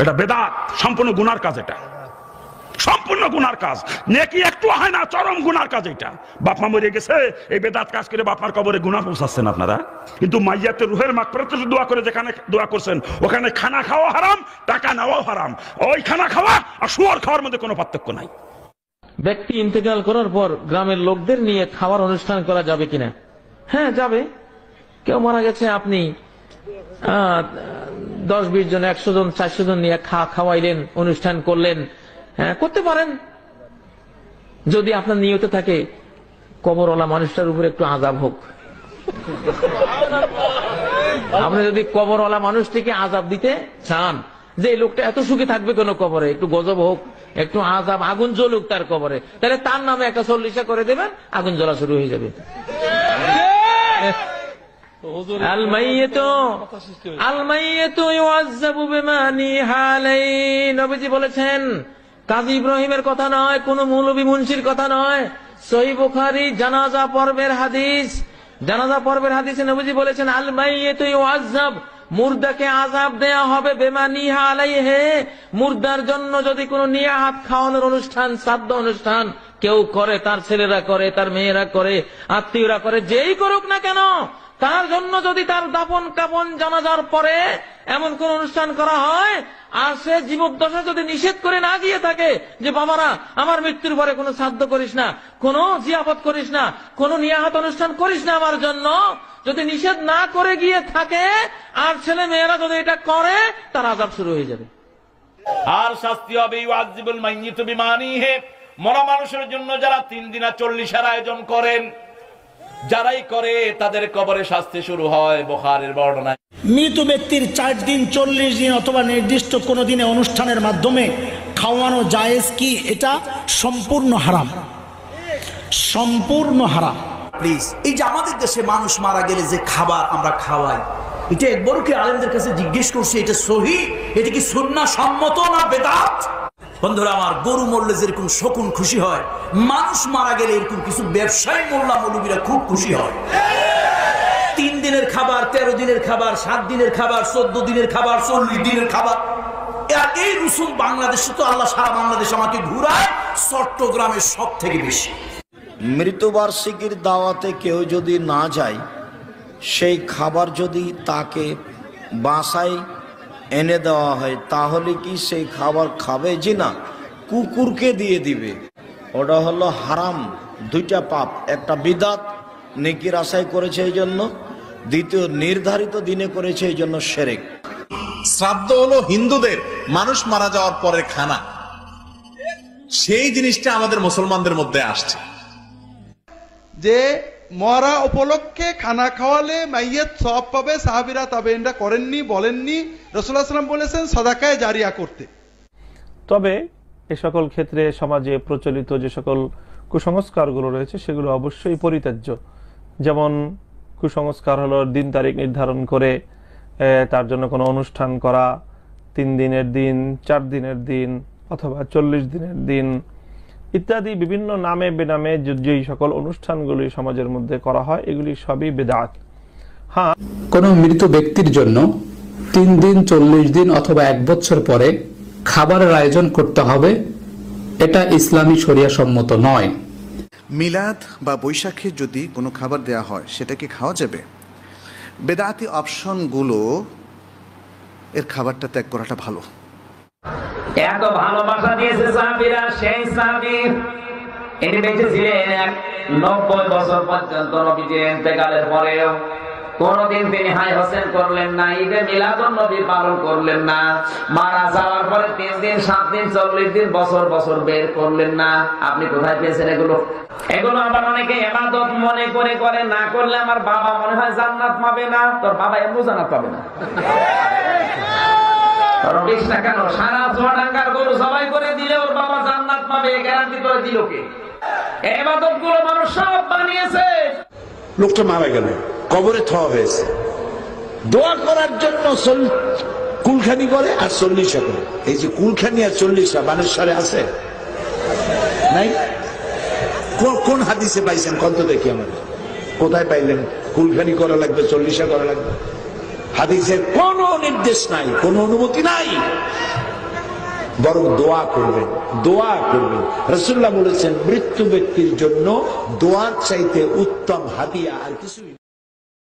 এটা বেদাত, সম্পূর্ণ গুনার কাজ, এটা সম্পূর্ণ গুনার কাজ, নেকি একটু হয় না, চরম গুনার কাজ এটা। বাপ মা মরে গেছে, এই বেদাত কাজ করে বাপ মার কবরে গুনাহ পৌঁছাচ্ছেন আপনারা। কিন্তু মাইয়াতের রুহের মাগফিরাতের দোয়া করে যেখানে দোয়া করছেন, ওখানে খানা খাওয়া হারাম, টাকা নেওয়াও হারাম। ওই খানা খাওয়া আর শুয়োর খাওয়ার মধ্যে কোনো পার্থক্য নাই। ব্যক্তি ইন্তেকাল করার পর গ্রামের লোকদের নিয়ে খাওয়ার অনুষ্ঠান করা যাবে কিনা? হ্যাঁ, যাবে। কেউ মারা গেছে, আপনি 10-20 জন, 100 জন, 400 জন নিয়ে খাওয়াইলেন, অনুষ্ঠান করলেন, হ্যাঁ করতে পারেন। যদি আপনার নিয়তে থাকে কবরওয়ালা মানুষটার উপরে একটু আযাব হোক, আপনি যদি কবরওয়ালা মানুষটিকে আযাব দিতে চান, যে এই লোকটা এত সুখী থাকবে কেন কবরে, একটু গজব হোক, একটু আযাব, আগুন জ্বলুক তার কবরে, তাহলে তার নামে একটা 40 করে দেবেন, আগুন জ্বলা শুরু হয়ে যাবে। আল মাইয়িতু ইউআযাবু বিমা নিহা আলাইহি, নবীজি বলেছেন। কাজী ইব্রাহিমের কথা নয়, কোন মৌলভী মুন্সির কথা নয়, সহিহ বুখারী জানাজা পর্বের হাদিস। জানাজা পর্বের হাদিসে নবীজি বলেছেন, আল মাইয়িতু ইউআযাব, মুর্দাকে আযাব দেয়া হবে, বিমা নিহা আলাইহি, মুর্দার জন্য যদি কোনো নিয়াহাত খাওয়ানোর অনুষ্ঠান, শ্রাদ্ধ অনুষ্ঠান কেউ করে, তার ছেলেরা করে, তার মেয়েরা করে, আত্মীয়রা করে, যেই করুক না কেন, তার জন্য যদি তার দাফন কাফন জানাজার পরে এমন কোন অনুষ্ঠান করা হয়, আর সে জীবদ্দশা যদি নিষেধ করে না গিয়ে থাকে যে বাবারা আমার মৃত্যুর পরে কোনো শ্রাদ্ধ করিস না, কোনো জিয়াফত করিস না, কোনো নিয়াহাত অনুষ্ঠান করিস না আমার জন্য, যদি নিষেধ না করে গিয়ে থাকে, আর ছেলে মেয়েরা যদি এটা করে, তার আযাব শুরু হয়ে যাবে। আর শাস্তি হবে ইউআযিবুল মাইয়িতু বিমা নিহি, মরা মানুষের জন্য যারা 3 দিন 40 আয়োজন করেন, যারাই করে তাদের কবরে শাস্তি শুরু হয়। বুখারীর বর্ণনা, মৃত ব্যক্তির 4 দিন 40 দিন অথবা নির্দিষ্ট কোনো দিনে অনুষ্ঠানের মাধ্যমে খাওয়ানো জায়েজ কি? এটা সম্পূর্ণ হারাম, সম্পূর্ণ হারাম। প্লিজ, এই যে আমাদের দেশে মানুষ মারা গেলে যে খাবার আমরা খাওয়াই, এটা একবারও কি আলেমদের কাছে জিজ্ঞেস করছি এটা সহিহ, এটা কি সুন্নাহ সম্মত না বেদাত? বন্ধুরা আমার, গরু মরলে যেরকম শকুন খুশি হয়, মানুষ মারা গেলে এরকম কিছু ব্যবসায়ী মোল্লা মৌলবীরা খুব খুশি হয়। 3 দিনের খাবার, 13 দিনের খাবার, 7 দিনের খাবার, 14 দিনের খাবার, 40 দিনের খাবার, এই রসুম বাংলাদেশে তো আল্লাহ সারা বাংলাদেশ আমাকে ঘুরায়, চট্টগ্রামের সব থেকে বেশি। মৃত্যুবার্ষিকীর দাওয়াতে কেউ যদি না যায়, সেই খাবার যদি তাকে বাসায় এনে দেওয়া হয়, তাহলে কি সেই খাবার খাবে? জি না, কুকুরকে দিয়ে দিবে। ওটা হলো হারাম, 2টা পাপ, একটা বিদাত, নেকির আশায় করেছে এই জন্য, দ্বিতীয় নির্ধারিত দিনে করেছে এই জন্য শিরক। শ্রাদ্ধ হলো হিন্দুদের মানুষ মারা যাওয়ার পরে খানা, সেই জিনিসটা আমাদের মুসলমানদের মধ্যে আসছে যে মরা উপলক্ষে খানা খাওয়ালে মাইয়াত সওয়াব পাবে। সাহাবীরা তাবেঈনরা করেননি, বলেননি। রাসূলুল্লাহ সাল্লাল্লাহু আলাইহি ওয়াসাল্লাম বলেছেন সাদাকায়ে জারিয়া করতে। তবে এ সকল ক্ষেত্রে সমাজে প্রচলিত যে সকল কুসংস্কারগুলো রয়েছে সেগুলো অবশ্যই পরিত্যাজ্য। যেমন কুসংস্কার হলো দিন তারিখ নির্ধারণ করে তার জন্য কোনো অনুষ্ঠান করা, 3 দিনের দিন, 4 দিনের দিন অথবা 40 দিনের দিন ইত্যাদি বিভিন্ন নামে বেনামে যেই সকল অনুষ্ঠানগুলি সমাজের মধ্যে করা হয়, এগুলি সবই বেদাত। হ্যাঁ, কোনো মৃত ব্যক্তির জন্য 3 দিন, 40 দিন অথবা 1 বছর পরে খাবারের আয়োজন করতে হবে, এটা ইসলামী শরিয়া সম্মত নয়। মিলাদ বা বৈশাখে যদি কোনো খাবার দেয়া হয়, সেটা কি খাওয়া যাবে? বেদাতি অপশনগুলো, এর খাবারটা ত্যাগ করাটা ভালো। এত ভালোবাসা দিয়েছে সাহাবীরা, সেই সাহাবী ইনি বেঁচে ছিলেন 90 বছর পর্যন্ত। নবীজির ইন্তেকালের পরেও কোনদিন তিনি হাই হোসেন করলেন না, ঈদে মিলাদুন নবী পালন করলেন না। মারা যাওয়ার পরে 3 দিন, 7 দিন, 40 দিন, বছর বছর বের করলেন না। আপনি কোথায় পেয়েছেন এগুলো? এগুলো আবার অনেকে ইবাদত মনে করে করে, না করলে আমার বাবা মনে হয় জান্নাত পাবে না। তোর বাবা এমনি জান্নাত পাবে না। কেন সারা চুয়াডাঙ্গার গরু জবাই করে দিলে ওর বাবা জান্নাত পাবে, গ্যারান্টি করে দিল কে? ইবাদত গুলো মানুষ সব বানিয়েছে। লোকটা মারা গেল, কবরে থওয়া হয়েছে, দোয়া করার জন্য কুলখানি করে আর 40 করে। এই যে কুলখানি আর 40 বানেশ্বরে আছে নাই? কোন হাদিসে পাইছেন? কত দেখি আমাদের কোথায় পাইলেন? কুলখানি করা লাগবে, 40 করা লাগবে? হাদিসের কোন নির্দেশ নাই, কোন অনুমতি নাই। বরং দোয়া করবেন, দোয়া করবেন। রাসূলুল্লাহ বলেছেন মৃত্যু ব্যক্তির জন্য দোয়ার চাইতে উত্তম হাদিয়া আর কিছুই